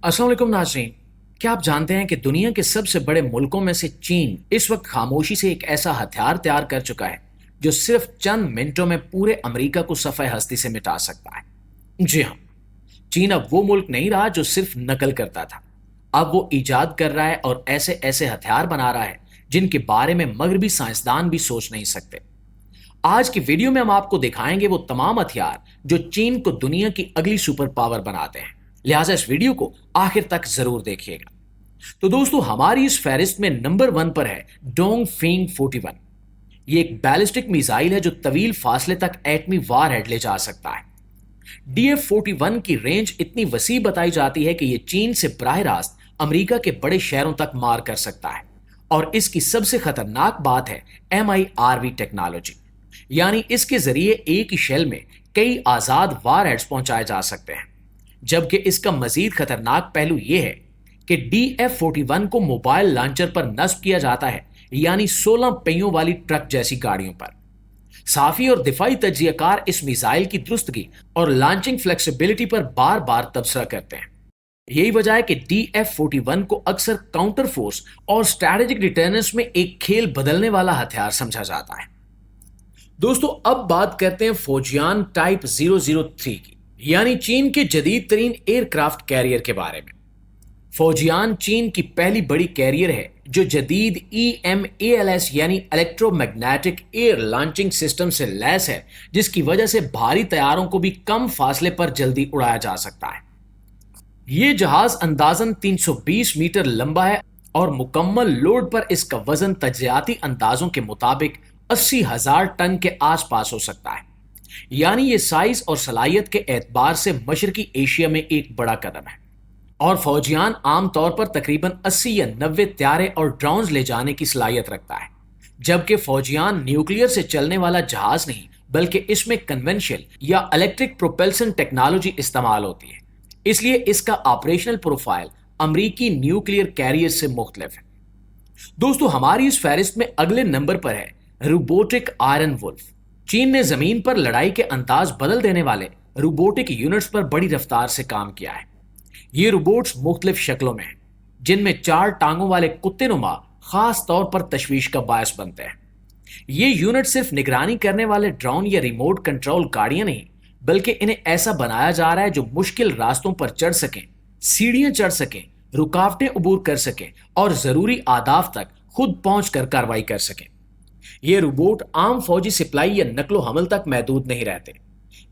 अस्सलाम वालेकुम नाज़रीन। क्या आप जानते हैं कि दुनिया के सबसे बड़े मुल्कों में से चीन इस वक्त खामोशी से एक ऐसा हथियार तैयार कर चुका है जो सिर्फ चंद मिनटों में पूरे अमेरिका को सफ़े हस्ती से मिटा सकता है। जी हाँ, चीन अब वो मुल्क नहीं रहा जो सिर्फ नकल करता था। अब वो इजाद कर रहा है और ऐसे ऐसे हथियार बना रहा है जिनके बारे में मगरबी साइंसदान भी सोच नहीं सकते। आज की वीडियो में हम आपको दिखाएंगे वो तमाम हथियार जो चीन को दुनिया की अगली सुपर पावर बनाते हैं। लिहाजा इस वीडियो को आखिर तक जरूर देखिएगा। तो दोस्तों, हमारी इस फहरिस्त में नंबर 1 पर है डोंग फिंग 41। ये एक बैलिस्टिक मिसाइल है जो तवील फासले तक एटमी वार हेड ले जा सकता है। डीएफ 41 की रेंज इतनी वसी बताई जाती है कि यह चीन से बराह रास्त अमेरिका के बड़े शहरों तक मार कर सकता है। और इसकी सबसे खतरनाक बात है MIRV टेक्नोलॉजी, यानी इसके जरिए एक ही शेल में कई आजाद वार हेड्स पहुंचाए जा सकते हैं। जबकि इसका मजीद खतरनाक पहलू यह है कि DF-41 को मोबाइल लॉन्चर पर नस्ब किया जाता है, यानी 16 पहियों वाली ट्रक जैसी गाड़ियों पर। साफी और दिफाई तज्जियाकार इस मिसाइल की दुरुस्तगी और लॉन्चिंग फ्लेक्सिबिलिटी पर बार बार तबसरा करते हैं। यही वजह है कि DF-41 को अक्सर काउंटर फोर्स और स्ट्रैटेजिक डिटर्रेंस में एक खेल बदलने वाला हथियार समझा जाता है। दोस्तों, अब बात करते हैं फौजियान टाइप 003 की, यानी चीन के जदीद तरीन एयरक्राफ्ट कैरियर के बारे में। फौजियान चीन की पहली बड़ी कैरियर है जो जदीद EMALS यानी इलेक्ट्रोमैग्नेटिक एयर लॉन्चिंग सिस्टम से लैस है, जिसकी वजह से भारी तैयारों को भी कम फासले पर जल्दी उड़ाया जा सकता है। ये जहाज अंदाजन 320 मीटर लंबा है और मुकम्मल लोड पर इसका वजन तज्जियाती अंदाजों के मुताबिक 80,000 टन के आसपास हो सकता है। यानी ये साइज और सलाहियत के एतबार से मशरकी एशिया में एक बड़ा कदम है। और फौजियान आमतौर पर तकरीबन 80 या 90 त्यारे और ड्रोन्स ले जाने की सलाहियत रखता है, जबकि फौजियान न्यूक्लियर से चलने वाला जहाज नहीं बल्कि इसमें कन्वेंशनल या इलेक्ट्रिक प्रोपल्सन टेक्नोलॉजी इस्तेमाल होती है। इसलिए इसका ऑपरेशनल प्रोफाइल अमरीकी न्यूक्लियर कैरियर से मुख्तलिफ है। दोस्तों, हमारी इस फहरिस्त में अगले नंबर पर है रोबोटिक आयरन वुल्फ। चीन ने जमीन पर लड़ाई के अंदाज बदल देने वाले रोबोटिक यूनिट्स पर बड़ी रफ्तार से काम किया है। ये रोबोट्स मुख्तलिफ शक्लों में हैं, जिनमें 4 टांगों वाले कुत्ते नुमा खास तौर पर तशवीश का बायस बनते हैं। ये यूनिट सिर्फ निगरानी करने वाले ड्रोन या रिमोट कंट्रोल गाड़ियां नहीं, बल्कि इन्हें ऐसा बनाया जा रहा है जो मुश्किल रास्तों पर चढ़ सकें, सीढ़ियां चढ़ सकें, रुकावटें अबूर कर सकें और जरूरी आदाफ तक खुद पहुंच कर कार्रवाई कर सकें। ये रोबोट आम फौजी सिप्लाई या नकलो हमल तक महदूद नहीं रहते।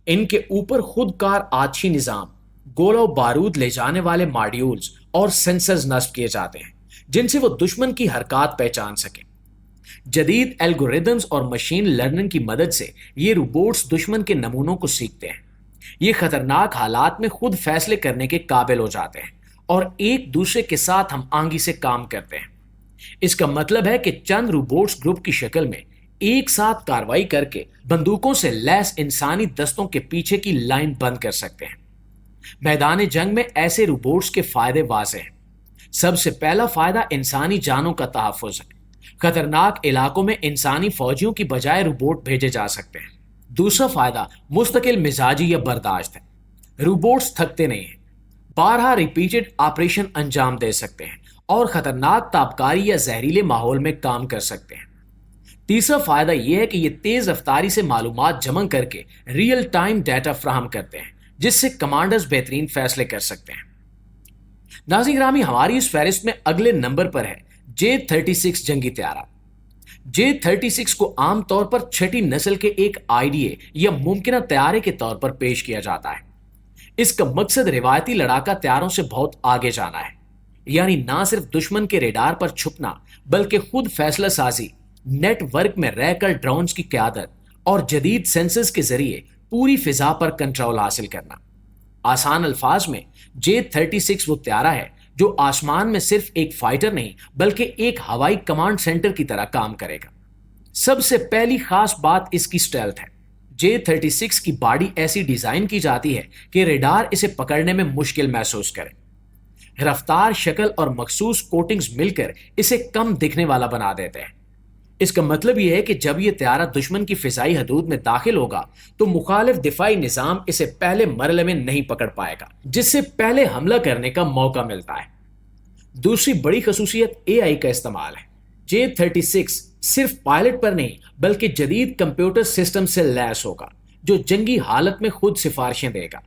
इनके ऊपर खुदकार आतशी निजाम, गोला बारूद ले जाने वाले मॉड्यूल्स और सेंसर्स नस्ब किए जाते हैं, जिनसे वो दुश्मन की हरकत पहचान सकें। जदीद एल्गोरिदम्स और मशीन लर्निंग की मदद से ये रोबोट्स दुश्मन के नमूनों को सीखते हैं। ये खतरनाक हालात में खुद फैसले करने के काबिल हो जाते हैं और एक दूसरे के साथ हम आंगी से काम करते हैं। इसका मतलब है कि चंद रोबोट्स ग्रुप की शक्ल में एक साथ कार्रवाई करके बंदूकों से लैस इंसानी दस्तों के पीछे की लाइन बंद कर सकते हैं। मैदान जंग में ऐसे रोबोट्स के फायदे वाज़ेह हैं। सबसे पहला फायदा इंसानी जानों का तहफ़्फ़ुज़ है। खतरनाक इलाकों में इंसानी फौजियों की बजाय रोबोट भेजे जा सकते हैं। दूसरा फायदा मुस्तकिल मिजाजी या बर्दाश्त है। रोबोट्स थकते नहीं हैं, बारहा रिपीटेड ऑपरेशन अंजाम दे सकते हैं और खतरनाक ताबकारी या जहरीले माहौल में काम कर सकते हैं। तीसरा फायदा यह है कि ये तेज रफ्तारी से मालूमात जमा करके रियल टाइम डाटा फ्राहम करते हैं, जिससे कमांडर्स बेहतरीन फैसले कर सकते हैं। नाज़रीन ग्रामी, हमारी इस फहरिस्त में अगले नंबर पर है J-36 जंगी त्यारा। J-36 को आमतौर पर छठी नस्ल के एक आईडीए या मुमकिना त्यारे के तौर पर पेश किया जाता है। इसका मकसद रिवायती लड़ाका त्यारों से बहुत आगे जाना है, यानी ना सिर्फ दुश्मन के रेडार पर छुपना बल्कि खुद फैसला साजी, नेटवर्क में रहकर ड्रोन्स की क़यादत और जदीद सेंसर्स के जरिए पूरी फिजा पर कंट्रोल हासिल करना। आसान अल्फाज में J-36 वो त्यारा है जो आसमान में सिर्फ एक फाइटर नहीं बल्कि एक हवाई कमांड सेंटर की तरह काम करेगा। सबसे पहली खास बात इसकी स्टेल्थ है। J-36 की बॉडी ऐसी डिजाइन की जाती है कि रेडार इसे पकड़ने में मुश्किल महसूस करे। रफ्तार, शक्ल और मखसूस कोटिंग्स मिलकर इसे कम दिखने वाला बना देते हैं। اس کا مطلب یہ ہے کہ جب یہ طیارہ دشمن کی فضائی حدود میں داخل ہوگا تو مخالف دفاعی نظام اسے پہلے مرحلے میں نہیں پکڑ پائے گا، جس سے پہلے حملہ کرنے کا موقع ملتا ہے۔ دوسری بڑی خصوصیت اے آئی کا استعمال ہے۔ J-36 صرف پائلٹ پر نہیں بلکہ جدید کمپیوٹر سسٹم سے لیس ہوگا جو جنگی حالت میں خود سفارشیں دے گا۔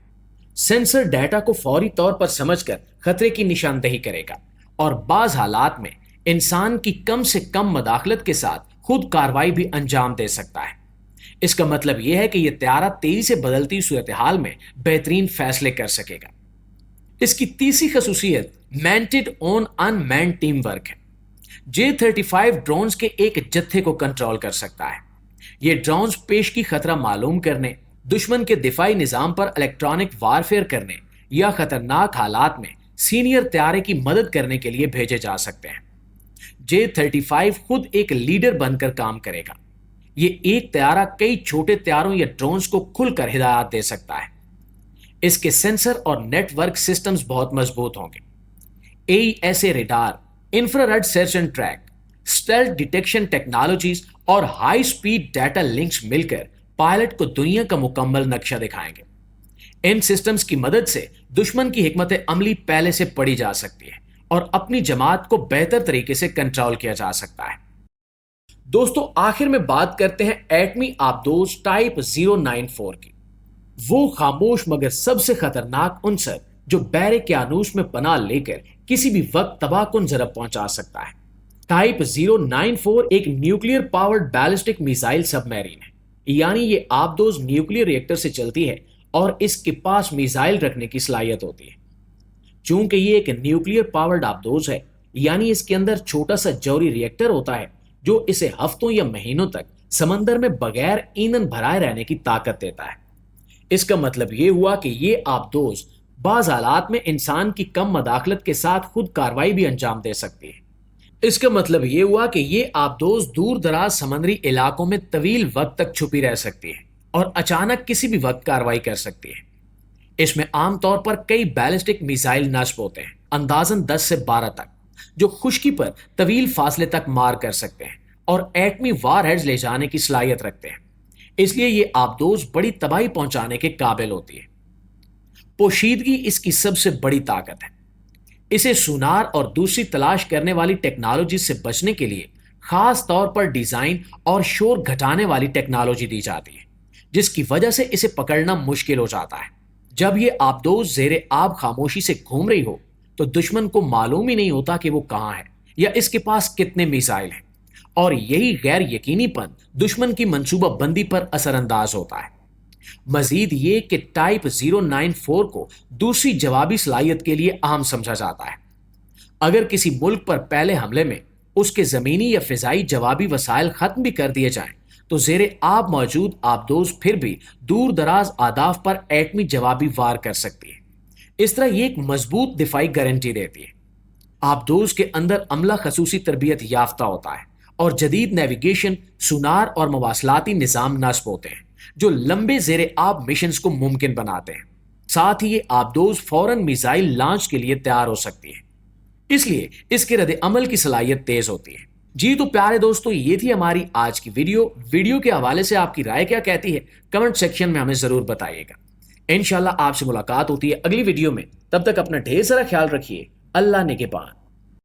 سینسر ڈیٹا کو فوری طور پر سمجھ کر خطرے کی نشاندہی کرے گا اور بعض حالات میں انسان کی کم سے کم مداخلت کے ساتھ خود کارروائی بھی انجام دے سکتا ہے۔ اس کا مطلب یہ ہے کہ یہ طیارہ تیزی سے بدلتی صورتحال میں بہترین فیصلے کر سکے گا۔ اس کی تیسری خصوصیت مینٹڈ آن ان مینڈ ٹیم ورک ہے۔ J-35 ڈرونز کے ایک جتھے کو کنٹرول کر سکتا ہے۔ یہ ڈرونز پیشگی خطرہ معلوم کرنے، دشمن کے دفاعی نظام پر الیکٹرانک وارفیئر کرنے یا خطرناک حالات میں سینئر طیارے کی مدد کرنے کے لیے بھیجے جا سکتے ہیں۔ J-35 خود ایک لیڈر بن کر کام کرے گا۔ یہ ایک طیارہ کئی چھوٹے طیاروں یا ڈرونز کو کھل کر ہدایات دے سکتا ہے۔ اس کے سینسر اور نیٹ ورک سسٹمز بہت مضبوط ہوں گے۔ AESA radar, infrared search and track, stealth detection technologies اور ہائی سپیڈ ڈیٹا لنکس مل کر پائلٹ کو دنیا کا مکمل نقشہ دکھائیں گے۔ ان سسٹمز کی مدد سے دشمن کی حکمت عملی پہلے سے پڑھی جا سکتی ہے اور اپنی جماعت کو بہتر طریقے سے کنٹرول کیا جا سکتا ہے۔ دوستو، آخر میں بات کرتے ہیں ایٹمی آبدوز ٹائپ 094 کی، وہ خاموش مگر سب سے خطرناک عنصر جو بحر کیانوش میں پناہ لے کر کسی بھی وقت تباہ کن ضرر پہنچا سکتا ہے۔ ٹائپ 094 ایک نیوکلیر پاورڈ بیلسٹک میزائل سب میرین ہے، یعنی یہ آبدوز نیوکلیر ری ایکٹر سے چلتی ہے اور اس کے پاس میزائل رکھنے کی صلاحیت ہوتی ہے۔ چونکہ یہ ایک نیوکلیر پاورڈ آبدوز ہے، یعنی اس کے اندر چھوٹا سا جوہری ری ایکٹر ہوتا ہے جو اسے ہفتوں یا مہینوں تک سمندر میں بغیر ایندھن بھرائے رہنے کی طاقت دیتا ہے۔ اس کا مطلب یہ ہوا کہ یہ آبدوز بعض حالات میں انسان کی کم مداخلت کے ساتھ خود کارروائی بھی انجام دے سکتی ہے۔ اس کا مطلب یہ ہوا کہ یہ آبدوز دور دراز سمندری علاقوں میں طویل وقت تک چھپی رہ سکتی ہے اور اچانک کسی بھی وقت کارروائی کر سکتی ہے۔ اس میں عام طور پر کئی بیلسٹک میزائل نصب ہوتے ہیں، اندازاً 10 سے 12 تک، جو خشکی پر طویل فاصلے تک مار کر سکتے ہیں اور ایٹمی وار ہیڈز لے جانے کی صلاحیت رکھتے ہیں۔ اس لیے یہ آبدوز بڑی تباہی پہنچانے کے قابل ہوتی ہے۔ پوشیدگی اس کی سب سے بڑی طاقت ہے۔ اسے سونار اور دوسری تلاش کرنے والی ٹیکنالوجی سے بچنے کے لیے خاص طور پر ڈیزائن اور شور گھٹانے والی ٹیکنالوجی دی جاتی ہے، جس کی وجہ سے اسے پکڑنا مشکل ہو جاتا ہے۔ جب یہ آبدوز زیر آب خاموشی سے گھوم رہی ہو تو دشمن کو معلوم ہی نہیں ہوتا کہ وہ کہاں ہے یا اس کے پاس کتنے میزائل ہیں، اور یہی غیر یقینی پن دشمن کی منصوبہ بندی پر اثر انداز ہوتا ہے۔ مزید یہ کہ ٹائپ 094 کو دوسری جوابی صلاحیت کے لیے اہم سمجھا جاتا ہے۔ اگر کسی ملک پر پہلے حملے میں اس کے زمینی یا فضائی جوابی وسائل ختم بھی کر دیے جائیں تو زیر آب موجود آبدوز پھر بھی دور دراز اہداف پر ایٹمی جوابی وار کر سکتی ہے۔ اس طرح یہ ایک مضبوط دفاعی گارنٹی دیتی ہے۔ آبدوز کے اندر عملہ خصوصی تربیت یافتہ ہوتا ہے اور جدید نیویگیشن، سونار اور مواصلاتی نظام نصب ہوتے ہیں جو لمبے زیر آب مشنز کو ممکن بناتے ہیں۔ ساتھ ہی یہ آبدوز فوراً میزائل لانچ کے لیے تیار ہو سکتی ہے، اس لیے اس کے رد عمل کی صلاحیت تیز ہوتی ہے۔ جی تو پیارے دوستو، یہ تھی ہماری آج کی ویڈیو کے حوالے سے آپ کی رائے کیا کہتی ہے کمنٹ سیکشن میں ہمیں ضرور بتائیے گا۔ انشاءاللہ آپ سے ملاقات ہوتی ہے اگلی ویڈیو میں، تب تک اپنا ڈھیر سارا خیال رکھیے۔ اللہ نگہبان۔